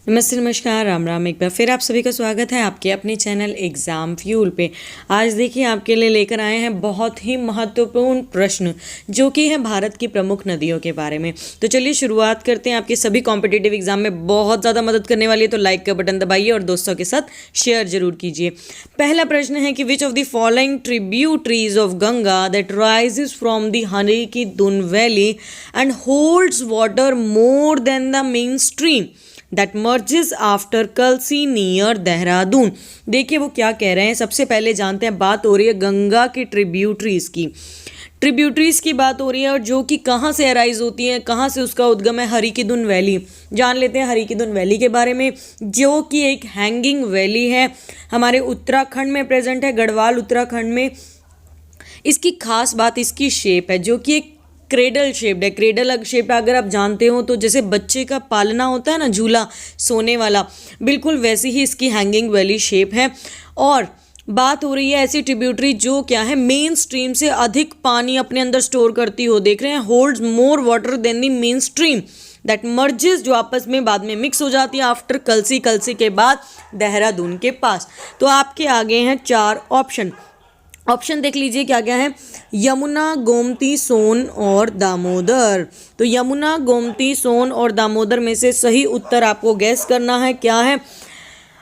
नमस्ते, नमस्कार, राम राम। एक बार फिर आप सभी का स्वागत है आपके अपने चैनल एग्ज़ाम फ्यूल पे। आज देखिए आपके लिए लेकर आए हैं बहुत ही महत्वपूर्ण प्रश्न जो कि है भारत की प्रमुख नदियों के बारे में। तो चलिए शुरुआत करते हैं। आपके सभी कॉम्पिटिटिव एग्जाम में बहुत ज़्यादा मदद करने वाली है, तो लाइक का बटन दबाइए और दोस्तों के साथ शेयर जरूर कीजिए। पहला प्रश्न है कि which of the following tributaries of Ganga that rises from the Har ki Dun valley and holds water more than the main stream that merges after Kalsi near Dehradun. देखिए वो क्या कह रहे हैं। सबसे पहले जानते हैं, बात हो रही है गंगा की ट्रिब्यूटरीज की बात हो रही है, और जो कि कहाँ से अराइज होती हैं, कहाँ से उसका उद्गम है, हरिकीदुन वैली। जान लेते हैं हरिकीदुन वैली के बारे में, जो कि एक हैंगिंग वैली है, हमारे उत्तराखंड में प्रेजेंट है, गढ़वाल उत्तराखंड में। इसकी खास बात इसकी शेप है, जो कि एक क्रेडल शेप्ड है। क्रेडल शेप अगर आप जानते हो तो जैसे बच्चे का पालना होता है ना, झूला सोने वाला, बिल्कुल वैसी ही इसकी हैंगिंग वैली शेप है। और बात हो रही है ऐसी ट्रिब्यूटरी जो क्या है, मेन स्ट्रीम से अधिक पानी अपने अंदर स्टोर करती हो। देख रहे हैं, holds more water than the main stream that merges, जो आपस में बाद में मिक्स हो जाती है आफ्टर कलसी के बाद देहरादून के पास। तो आपके आगे हैं 4 ऑप्शन देख लीजिए क्या क्या है। यमुना, गोमती, सोन और दामोदर। तो यमुना, गोमती, सोन और दामोदर में से सही उत्तर आपको गैस करना है। क्या है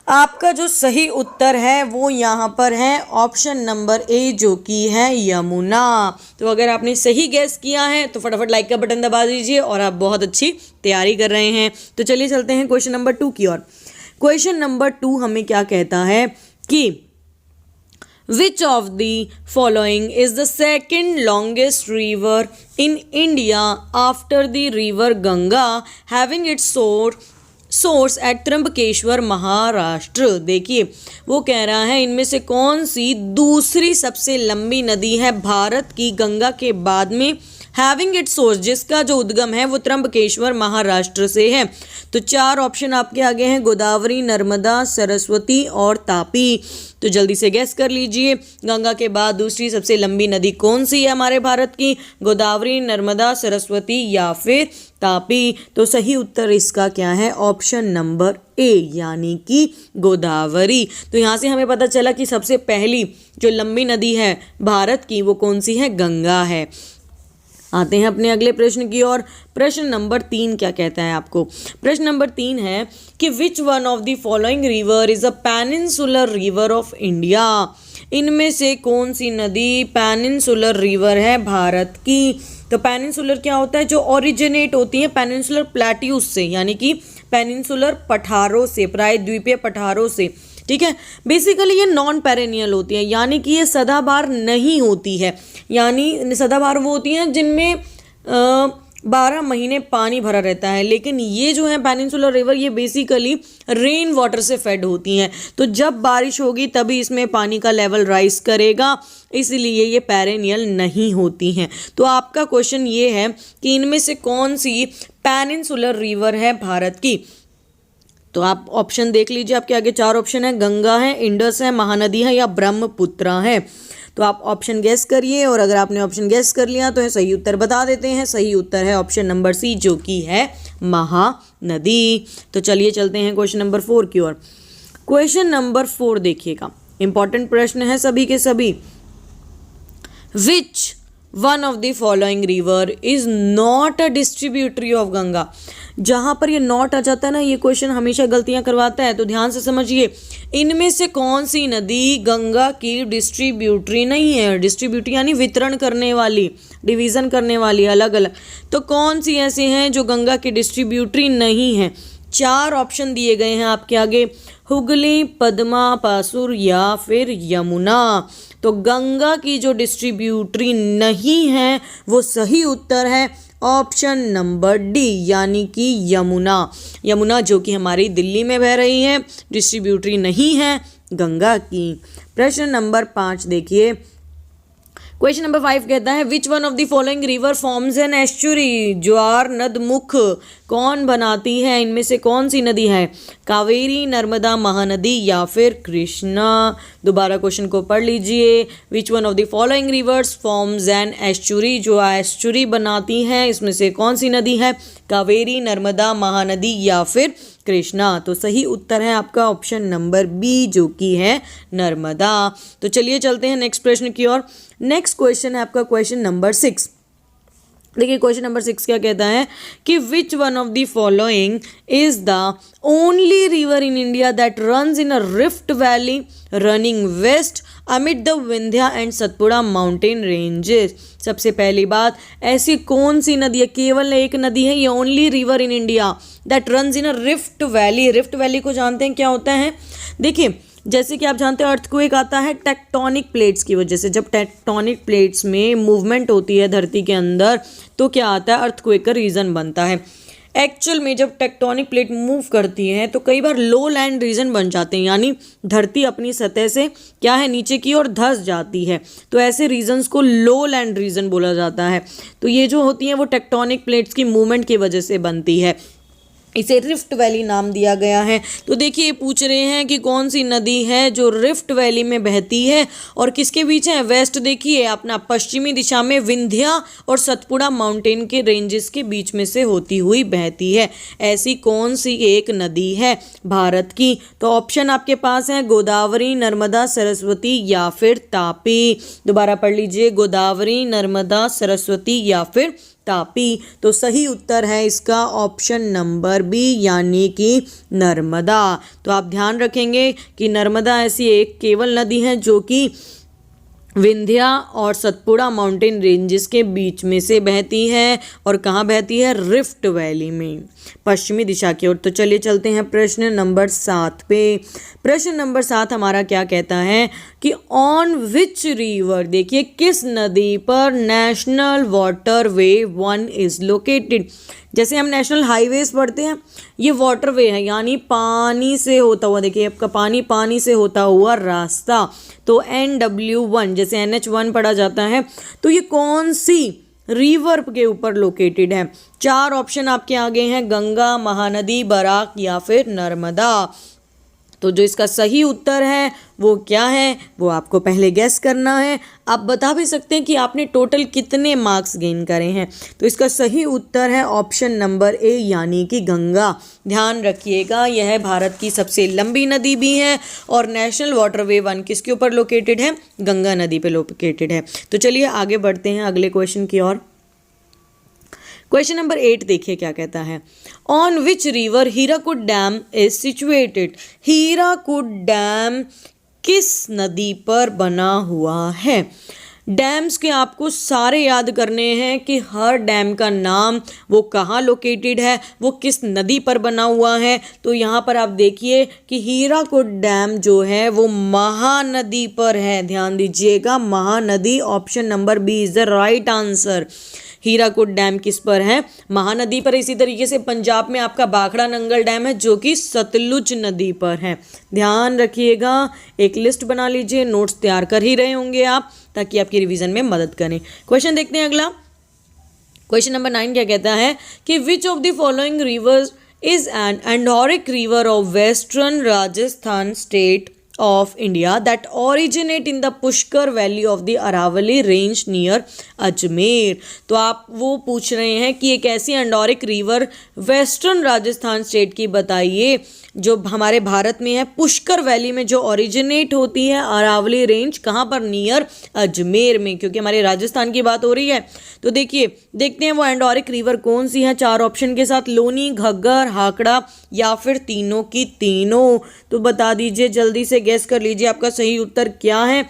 आपका जो सही उत्तर है वो यहाँ पर है ऑप्शन नंबर ए, जो कि है यमुना। तो अगर आपने सही गैस किया है तो फटाफट लाइक का बटन दबा दीजिए और आप बहुत अच्छी तैयारी कर रहे हैं। तो चलिए चलते हैं क्वेश्चन नंबर 2 की ओर। क्वेश्चन नंबर 2 हमें क्या कहता है कि Which of the following is the second longest river in India after the river Ganga, having its source at Trimbakeshwar, Maharashtra. देखिए वो कह रहा है इनमें से कौन सी दूसरी सबसे लंबी नदी है भारत की गंगा के बाद में, हैविंग इट सोर्स, जिसका जो उद्गम है वो त्र्यंबकेश्वर, महाराष्ट्र से है। तो 4 ऑप्शन आपके आगे हैं, गोदावरी, नर्मदा, सरस्वती और तापी। तो जल्दी से गैस कर लीजिए, गंगा के बाद दूसरी सबसे लंबी नदी कौन सी है हमारे भारत की, गोदावरी, नर्मदा, सरस्वती या फिर तापी। तो सही उत्तर इसका क्या है, ऑप्शन नंबर ए, यानी कि गोदावरी। तो यहाँ से हमें पता चला कि सबसे पहली जो लंबी नदी है भारत की वो कौन सी है, गंगा है। आते हैं अपने अगले प्रश्न की ओर। प्रश्न नंबर 3 क्या कहता है आपको। प्रश्न नंबर 3 है कि which one of the following river is a peninsular river of India. इनमें से कौन सी नदी पेनिनसुलर रिवर है भारत की। तो पेनिनसुलर क्या होता है, जो ओरिजिनेट होती है पेनिनसुलर प्लेट्यूज से, यानी कि पेनिनसुलर पठारों से, प्रायद्वीपीय पठारों से। ठीक है, बेसिकली ये नॉन पेरेनियल होती है, यानी कि ये सदाबहार नहीं होती है। यानी सदाबहार वो होती हैं जिनमें 12 महीने पानी भरा रहता है, लेकिन ये जो है पेनिनसुलर रिवर, ये बेसिकली रेन वाटर से फेड होती हैं। तो जब बारिश होगी तभी इसमें पानी का लेवल राइज करेगा, इसलिए ये पेरेनियल नहीं होती हैं। तो आपका क्वेश्चन ये है कि इनमें से कौन सी पेनिनसुलर रिवर है भारत की। तो आप ऑप्शन देख लीजिए, आपके आगे 4 ऑप्शन है, गंगा है, इंडस है, महानदी है या ब्रह्मपुत्रा है। तो आप ऑप्शन गैस करिए, और अगर आपने ऑप्शन गैस कर लिया तो सही उत्तर बता देते हैं। सही उत्तर है ऑप्शन नंबर सी, जो कि है महानदी। तो चलिए चलते हैं क्वेश्चन नंबर 4 की ओर। क्वेश्चन नंबर 4 देखिएगा, इंपॉर्टेंट प्रश्न है सभी के सभी। विच one of the following river is not a distributary of Ganga. जहां पर ये नॉट आ जाता है ना, ये क्वेश्चन हमेशा गलतियां करवाता है, तो ध्यान से समझिए। इनमें से कौन सी नदी गंगा की डिस्ट्रीब्यूटरी नहीं है। डिस्ट्रीब्यूटरी यानी वितरण करने वाली, डिवीजन करने वाली, अलग अलग। तो कौन सी ऐसे हैं जो गंगा की डिस्ट्रीब्यूटरी नहीं है। 4 ऑप्शन दिए गए हैं आपके आगे, हुगली, पद्मा, पासुर या फिर यमुना। तो गंगा की जो डिस्ट्रीब्यूटरी नहीं है वो सही उत्तर है ऑप्शन नंबर डी, यानी कि यमुना। यमुना जो कि हमारी दिल्ली में बह रही है, डिस्ट्रीब्यूटरी नहीं है गंगा की। प्रश्न नंबर 5 देखिए। क्वेश्चन नंबर 5 कहता है which one of the following river forms an estuary. ज्वार नदमुख कौन बनाती है, इनमें से कौन सी नदी है, कावेरी, नर्मदा, महानदी या फिर कृष्णा। दोबारा क्वेश्चन को पढ़ लीजिए। विच one of the following reverse forms an estuary, जो एस्चुरी बनाती है, इसमें से कौन सी नदी है, कावेरी, नर्मदा, महानदी या फिर कृष्णा। तो सही उत्तर है आपका ऑप्शन नंबर बी जो कि है नर्मदा। तो चलिए चलते हैं नेक्स्ट प्रश्न की ओर। नेक्स्ट क्वेश्चन है आपका क्वेश्चन नंबर 6। देखिए क्वेश्चन नंबर 6 क्या कहता है कि which one of the following is the only river in India that runs in a rift valley running west amid the Vindhya and Satpura mountain ranges. सबसे पहली बात, ऐसी कौन सी नदी है, केवल एक नदी है ये only river in India that runs in a rift valley. Rift valley को जानते हैं क्या होता है? देखिए जैसे कि आप जानते हैं अर्थक्वेक आता है टेक्टोनिक प्लेट्स की वजह से। जब टेक्टोनिक प्लेट्स में मूवमेंट होती है धरती के अंदर तो क्या आता है, अर्थक्वेक का रीजन बनता है। एक्चुअल में जब टेक्टोनिक प्लेट मूव करती हैं तो कई बार लो लैंड रीजन बन जाते हैं, यानी धरती अपनी सतह से क्या है नीचे की ओर धंस जाती है। तो ऐसे रीजन्स को लो लैंड रीजन बोला जाता है। तो ये जो होती हैं वो टेक्टोनिक प्लेट्स की मूवमेंट की वजह से बनती है, इसे रिफ्ट वैली नाम दिया गया है। तो देखिए पूछ रहे हैं कि कौन सी नदी है जो रिफ्ट वैली में बहती है और किसके बीच है? वेस्ट देखिए अपना पश्चिमी दिशा में विंध्या और सतपुड़ा माउंटेन के रेंजेस के बीच में से होती हुई बहती है। ऐसी कौन सी एक नदी है भारत की? तो ऑप्शन आपके पास है गोदावरी, नर्मदा, सरस्वती या फिर तापी। दोबारा पढ़ लीजिए, गोदावरी, नर्मदा, सरस्वती या फिर तापी। तो सही उत्तर है इसका ऑप्शन नंबर बी यानी कि नर्मदा। तो आप ध्यान रखेंगे कि नर्मदा ऐसी एक केवल नदी है जो कि विंध्या और सतपुड़ा माउंटेन रेंजेस के बीच में से बहती है। और कहाँ बहती है? रिफ्ट वैली में, पश्चिमी दिशा की ओर। तो चलिए चलते हैं प्रश्न नंबर 7 पे। प्रश्न नंबर 7 हमारा क्या कहता है कि ऑन विच रिवर, देखिए किस नदी पर नेशनल वाटरवे 1 इज लोकेटेड। जैसे हम नेशनल हाईवेज पढ़ते हैं, ये वाटरवे है यानी पानी से होता हुआ, देखिए आपका पानी से होता हुआ रास्ता। तो NW1 जैसे NH1 पढ़ा जाता है, तो ये कौन सी रिवर के ऊपर लोकेटेड है? 4 ऑप्शन आपके आगे हैं, गंगा, महानदी, बराक या फिर नर्मदा। तो जो इसका सही उत्तर है वो क्या है, वो आपको पहले गेस करना है। आप बता भी सकते हैं कि आपने टोटल कितने मार्क्स गेन करे हैं। तो इसका सही उत्तर है ऑप्शन नंबर ए यानी कि गंगा। ध्यान रखिएगा यह भारत की सबसे लंबी नदी भी है और नेशनल वाटरवे 1 किसके ऊपर लोकेटेड है? गंगा नदी पे लोकेटेड है। तो चलिए आगे बढ़ते हैं अगले क्वेश्चन की ओर। क्वेश्चन नंबर 8 देखिए क्या कहता है, on which river Hirakud dam is situated. Hirakud dam किस नदी पर बना हुआ है? डैम्स के आपको सारे याद करने हैं कि हर डैम का नाम, वो कहाँ लोकेटेड है, वो किस नदी पर बना हुआ है। तो यहाँ पर आप देखिए कि हीराकुड डैम जो है वो महानदी पर है। ध्यान दीजिएगा, Mahanadi. Option number B is the right answer. Hirakud dam किस पर है? महानदी पर। इसी तरीके से पंजाब में आपका भाखड़ा नंगल डैम है जो कि सतलुज नदी पर है। ध्यान रखिएगा, एक लिस्ट बना लीजिए, नोट्स तैयार कर ही रहे होंगे आप ताकि आपकी रिवीजन में मदद करें। क्वेश्चन देखते हैं अगला। क्वेश्चन नंबर 9 क्या कहता है कि which of the following rivers is an endorheic river of western Rajasthan state of India that originate in the Pushkar Valley of the Aravalli Range near Ajmer. तो आप वो पूछ रहे हैं कि एक ऐसी endorheic river western Rajasthan state की बताइए जो हमारे भारत में है, पुष्कर वैली में जो ओरिजिनेट होती है, अरावली रेंज कहाँ पर? नियर अजमेर में, क्योंकि हमारे राजस्थान की बात हो रही है। तो देखिए देखते हैं वो एंडोरिक रिवर कौन सी है 4 ऑप्शन के साथ, लोनी, घग्गर, हाकड़ा या फिर तीनों की तीनों। तो बता दीजिए, जल्दी से गेस कर लीजिए आपका सही उत्तर क्या है।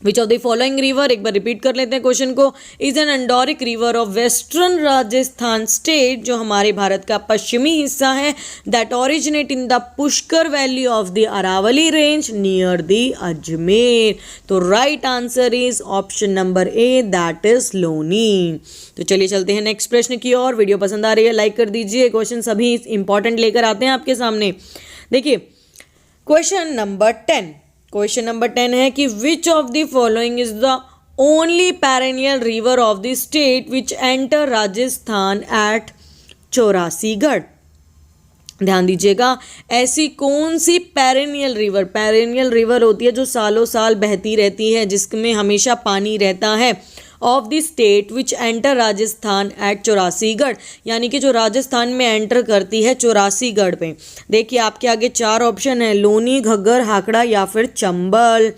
Which of the following river, एक बार रिपीट कर लेते हैं क्वेश्चन को, is an endorheic river of western Rajasthan state जो हमारे भारत का पश्चिमी हिस्सा है, that originate in the Pushkar valley of the Aravalli range near the Ajmer. तो right answer is option number A that is Luni. तो चलिए चलते हैं नेक्स्ट प्रश्न की ओर। वीडियो पसंद आ रही है लाइक कर दीजिए। क्वेश्चन सभी इंपॉर्टेंट लेकर आते हैं आपके सामने। देखिए क्वेश्चन नंबर 10, क्वेश्चन नंबर 10 है कि which of the following is the only perennial river of the state which enter Rajasthan at Chaurasigarh. ध्यान दीजिएगा, ऐसी कौन सी पेरेनियल रिवर, पेरेनियल रिवर होती है जो सालों साल बहती रहती है, जिसमें हमेशा पानी रहता है of the state which enter Rajasthan at Chaurasigarh, यानी कि जो राजस्थान में एंटर करती है चौरासीगढ़ पे। देखिए आपके आगे चार ऑप्शन है, लोनी, घग्गर, हाकड़ा या फिर चंबल।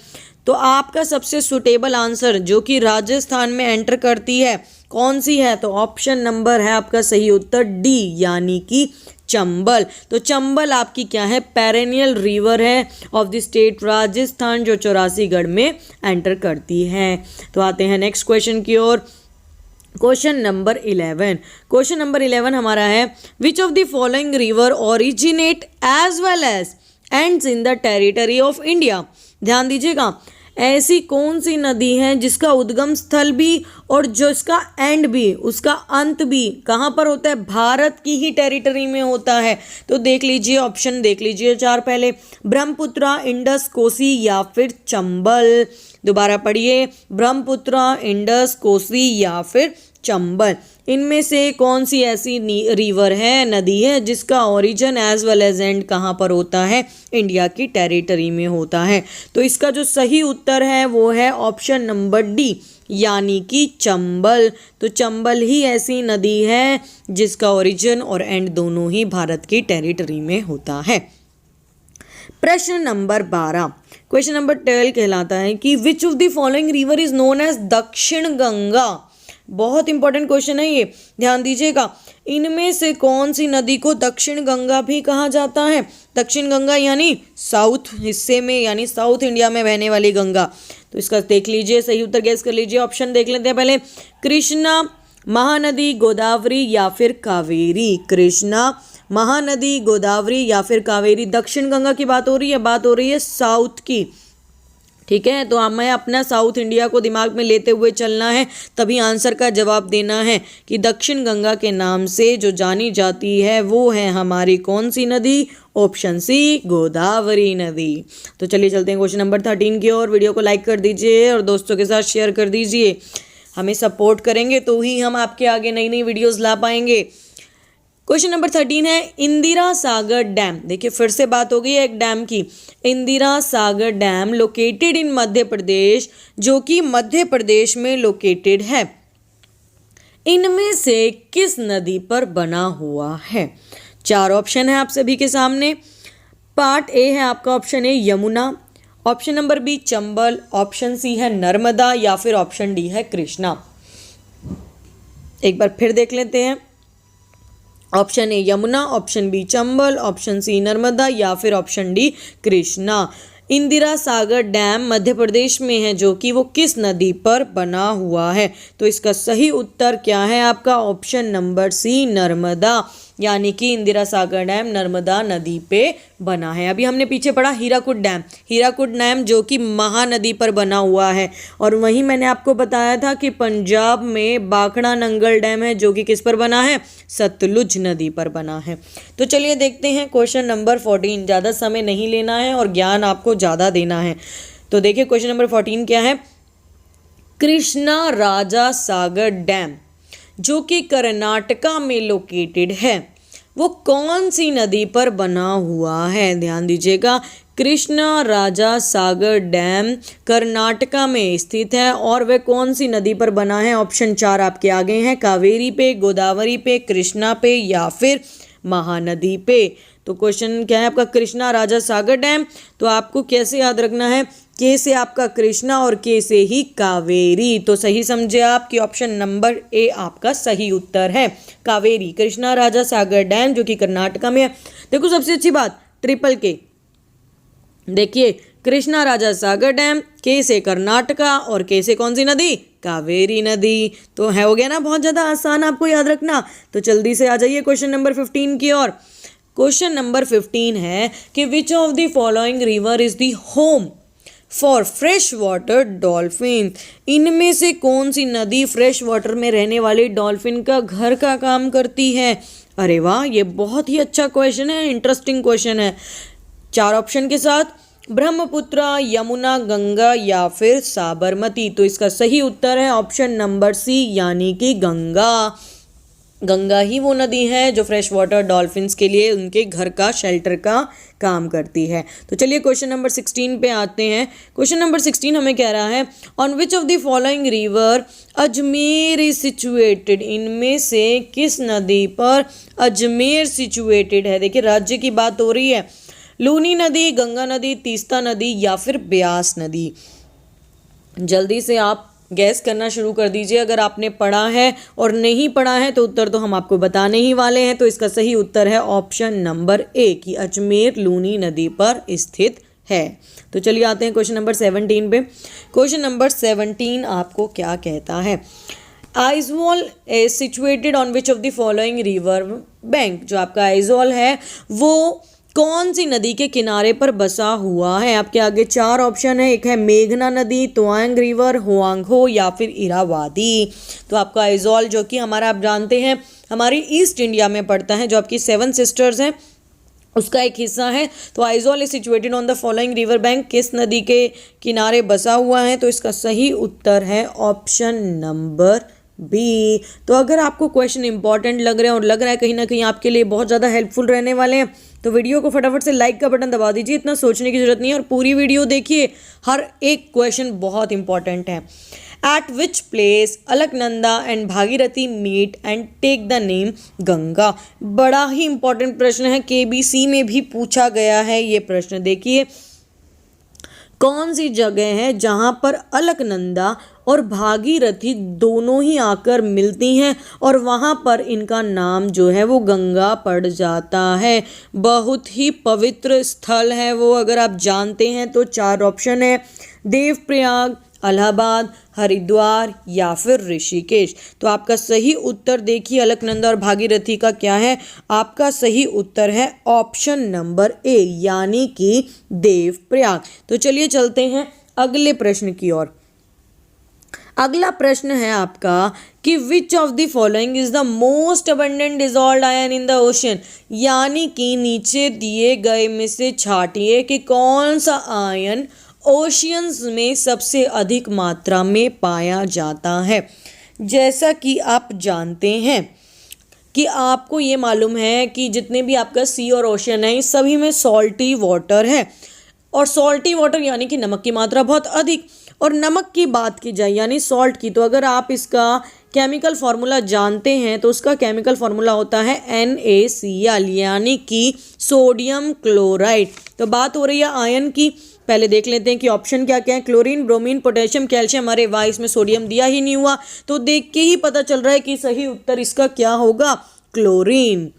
तो आपका सबसे सुटेबल आंसर जो कि राजस्थान में एंटर करती है कौन सी है, तो ऑप्शन नंबर है आपका सही उत्तर डी, यानी कि चंबल। तो चंबल आपकी क्या है, पेरेनियल रिवर है ऑफ द स्टेट राजस्थान, जो चौरासीगढ़ में एंटर करती है। तो आते हैं नेक्स्ट क्वेश्चन की ओर। Question number 11। क्वेश्चन नंबर 11 हमारा है, which of the following river originate as well as ends in the territory of India. ध्यान दीजिएगा, ऐसी कौन सी नदी है जिसका उद्गम स्थल भी और जो इसका एंड भी, उसका अंत भी कहाँ पर होता है, भारत की ही टेरिटरी में होता है। तो देख लीजिए ऑप्शन, देख लीजिए चार पहले, ब्रह्मपुत्रा, इंडस, कोसी या फिर चंबल। दोबारा पढ़िए, ब्रह्मपुत्रा, इंडस, कोसी या फिर चंबल। इनमें से कौन सी ऐसी रिवर है, नदी है जिसका origin as well as end कहाँ पर होता है, इंडिया की टेरिटरी में होता है। तो इसका जो सही उत्तर है वो है ऑप्शन नंबर डी, यानी कि चंबल। तो चंबल ही ऐसी नदी है जिसका ओरिजिन और एंड दोनों ही भारत की टेरिटरी में होता है। प्रश्न नंबर 12। क्वेश्चन नंबर 12 कहलाता है कि which of the following river is known as Dakshin Ganga. बहुत इंपॉर्टेंट क्वेश्चन है ये, ध्यान दीजिएगा। इनमें से कौन सी नदी को दक्षिण गंगा भी कहा जाता है। दक्षिण गंगा यानी साउथ हिस्से में, यानी साउथ इंडिया में बहने वाली गंगा। तो इसका देख लीजिए, सही उत्तर गैस कर लीजिए। ऑप्शन देख लेते हैं पहले, कृष्णा, महानदी, गोदावरी या फिर कावेरी। कृष्णा, महानदी, गोदावरी या फिर कावेरी। दक्षिण गंगा की बात हो रही है साउथ की, ठीक है। तो हमें अपना साउथ इंडिया को दिमाग में लेते हुए चलना है, तभी आंसर का जवाब देना है कि दक्षिण गंगा के नाम से जो जानी जाती है वो है हमारी कौन सी नदी, ऑप्शन सी, गोदावरी नदी। तो चलिए चलते हैं क्वेश्चन नंबर 13 की ओर। वीडियो को लाइक कर दीजिए और दोस्तों के साथ शेयर कर दीजिए। हमें सपोर्ट करेंगे तो ही हम आपके आगे नई नई वीडियोज़ ला पाएंगे। क्वेश्चन नंबर 13 है, इंदिरा सागर डैम। देखिए फिर से बात हो गई है एक डैम की। Indira Sagar dam located in Madhya Pradesh, जो कि मध्य प्रदेश में लोकेटेड है, इनमें से किस नदी पर बना हुआ है। चार ऑप्शन है आप सभी के सामने। पार्ट ए है आपका option A Yamuna, option number B Chambal, option C है नर्मदा या फिर ऑप्शन डी है कृष्णा। एक बार फिर देख लेते हैं, option A Yamuna, option B Chambal, option C Narmada या फिर option D Krishna. Indira Sagar dam Madhya Pradesh में है, जो कि वो किस नदी पर बना हुआ है। तो इसका सही उत्तर क्या है आपका, ऑप्शन नंबर सी, नर्मदा, यानी कि इंदिरा सागर डैम नर्मदा नदी पे बना है। अभी हमने पीछे पढ़ा हीराकुड डैम, हीराकुड डैम जो कि महानदी पर बना हुआ है। और वहीं मैंने आपको बताया था कि पंजाब में बाखड़ा नंगल डैम है, जो कि किस पर बना है, सतलुज नदी पर बना है। तो चलिए देखते हैं क्वेश्चन नंबर 14। ज़्यादा समय नहीं लेना है और ज्ञान आपको ज़्यादा देना है। तो देखिए क्वेश्चन नंबर 14 क्या है, कृष्णा राजा सागर डैम जो कि कर्नाटका में लोकेटेड है, वो कौन सी नदी पर बना हुआ है। ध्यान दीजिएगा, कृष्णा राजा सागर डैम कर्नाटका में स्थित है और वह कौन सी नदी पर बना है। ऑप्शन 4 आपके आगे हैं, कावेरी पे, गोदावरी पे, कृष्णा पे या फिर महानदी पे। तो क्वेश्चन क्या है आपका, कृष्णा राजा सागर डैम। तो आपको कैसे याद रखना है, के से आपका कृष्णा और के से ही कावेरी। तो सही समझे आप कि ऑप्शन नंबर ए आपका सही उत्तर है, कावेरी। कृष्णा राजा सागर डैम जो कि कर्नाटका में है। देखो सबसे अच्छी बात, ट्रिपल के, देखिए कृष्णा राजा सागर डैम, के से कर्नाटका और के से कौन सी नदी, कावेरी नदी। तो है, हो गया ना बहुत ज़्यादा आसान आपको याद रखना। तो जल्दी से आ जाइए क्वेश्चन नंबर 15 की ओर। क्वेश्चन नंबर 15 है कि which of the following river is the home for fresh water dolphin. इनमें से कौन सी नदी फ्रेश वाटर में रहने वाले डॉल्फिन का घर का काम करती है। अरे वाह, ये बहुत ही अच्छा क्वेश्चन है, इंटरेस्टिंग क्वेश्चन है। चार ऑप्शन के साथ, ब्रह्मपुत्रा, यमुना, गंगा या फिर साबरमती। तो इसका सही उत्तर है ऑप्शन नंबर सी, यानी कि गंगा। गंगा ही वो नदी है जो फ्रेश वाटर डॉल्फिन्स के लिए उनके घर का शेल्टर का काम करती है। तो चलिए क्वेश्चन नंबर 16 पे आते हैं। क्वेश्चन नंबर 16 हमें कह रहा है on which of the following river Ajmer is situated, इनमें से किस नदी पर अजमेर सिचुएटेड है। देखिए राज्य की बात हो रही है, लूनी नदी, गंगा नदी, तीस्ता नदी या फिर ब्यास नदी। जल्दी से आप गैस करना शुरू कर दीजिए। अगर आपने पढ़ा है और नहीं पढ़ा है तो उत्तर तो हम आपको बताने ही वाले हैं। तो इसका सही उत्तर है ऑप्शन नंबर ए कि अजमेर लूनी नदी पर स्थित है। तो चलिए आते हैं क्वेश्चन नंबर 17 पे। क्वेश्चन नंबर 17 आपको क्या कहता है, Aizawl is situated on which of the following river bank. जो आपका आइजोल है वो कौन सी नदी के किनारे पर बसा हुआ है। आपके आगे 4 ऑप्शन है, एक है मेघना नदी, तवांग रिवर, हुआंगहो या फिर इरावादी। तो आपका आइजोल जो कि हमारा आप जानते हैं हमारी ईस्ट इंडिया में पड़ता है, जो आपकी 7 सिस्टर्स हैं उसका एक हिस्सा है। तो Aizawl is situated on the following river bank, किस नदी के किनारे बसा हुआ है। तो इसका सही उत्तर है ऑप्शन नंबर बी। तो अगर आपको क्वेश्चन इंपॉर्टेंट लग रहे हैं और लग रहा है कहीं ना कहीं आपके लिए बहुत ज़्यादा हेल्पफुल रहने वाले हैं तो वीडियो को फटाफट से लाइक का बटन दबा दीजिए। इतना सोचने की जरूरत नहीं है और पूरी वीडियो देखिए, हर एक क्वेश्चन बहुत इंपॉर्टेंट है। At which place Alaknanda and Bhagirathi meet and take the name Ganga. बड़ा ही इंपॉर्टेंट प्रश्न है, KBC में भी पूछा गया है ये प्रश्न। देखिए कौन सी जगह है जहाँ पर अलकनंदा और भागीरथी दोनों ही आकर मिलती हैं और वहाँ पर इनका नाम जो है वो गंगा पड़ जाता है। बहुत ही पवित्र स्थल है वो, अगर आप जानते हैं तो 4 ऑप्शन है, देवप्रयाग, इलाहाबाद, हरिद्वार या फिर ऋषिकेश। तो आपका सही उत्तर देखिए अलकनंदा और भागीरथी का क्या है, आपका सही उत्तर है ऑप्शन नंबर ए यानी कि देवप्रयाग। तो चलिए चलते हैं अगले प्रश्न की ओर। अगला प्रश्न है आपका कि which of the following is the most abundant dissolved ion in the ocean, यानी कि नीचे दिए गए में से छांटिए कि कौन सा आयन ओशियंस में सबसे अधिक मात्रा में पाया जाता है। जैसा कि आप जानते हैं कि आपको ये मालूम है कि जितने भी आपका सी और ओशन है इस सभी में सॉल्टी वाटर है और सॉल्टी वाटर यानी कि नमक की मात्रा बहुत अधिक। और नमक की बात की जाए यानी सॉल्ट की, तो अगर आप इसका केमिकल फार्मूला जानते हैं तो उसका केमिकल फार्मूला होता है NaCl यानी कि सोडियम क्लोराइड। तो बात हो रही है आयन की, पहले देख लेते हैं कि ऑप्शन क्या क्या है। Chlorine, bromine, potassium, calcium. अरे वाह, इसमें सोडियम दिया ही नहीं हुआ, तो देख के ही पता चल रहा है कि सही उत्तर इसका क्या होगा, क्लोरीन।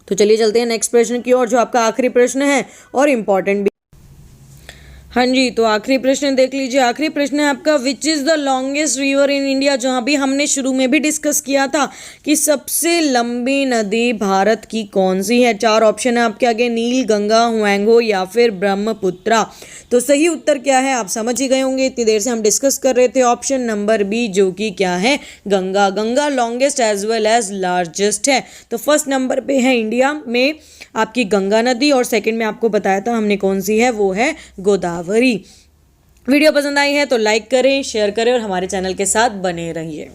तो चलिए चलते हैं नेक्स्ट प्रश्न की ओर, जो आपका आखिरी प्रश्न है और इम्पॉर्टेंट भी। हाँ जी, तो आखिरी प्रश्न देख लीजिए। आखिरी प्रश्न है आपका which is the longest river in India, जहाँ भी हमने शुरू में भी डिस्कस किया था कि सबसे लंबी नदी भारत की कौन सी है। 4 ऑप्शन है आपके आगे, नील, गंगा, हुआंगहो या फिर ब्रह्मपुत्रा। तो सही उत्तर क्या है आप समझ ही गए होंगे, इतनी देर से हम डिस्कस कर रहे थे ऑप्शन नंबर बी जो कि क्या है, Ganga. Ganga longest as well as largest है। तो फर्स्ट नंबर पे है इंडिया में आपकी गंगा नदी और सेकंड में आपको बताया था हमने कौन सी है, वो है गोदावरी। वीडियो पसंद आई है तो लाइक करें, शेयर करें और हमारे चैनल के साथ बने रहिए।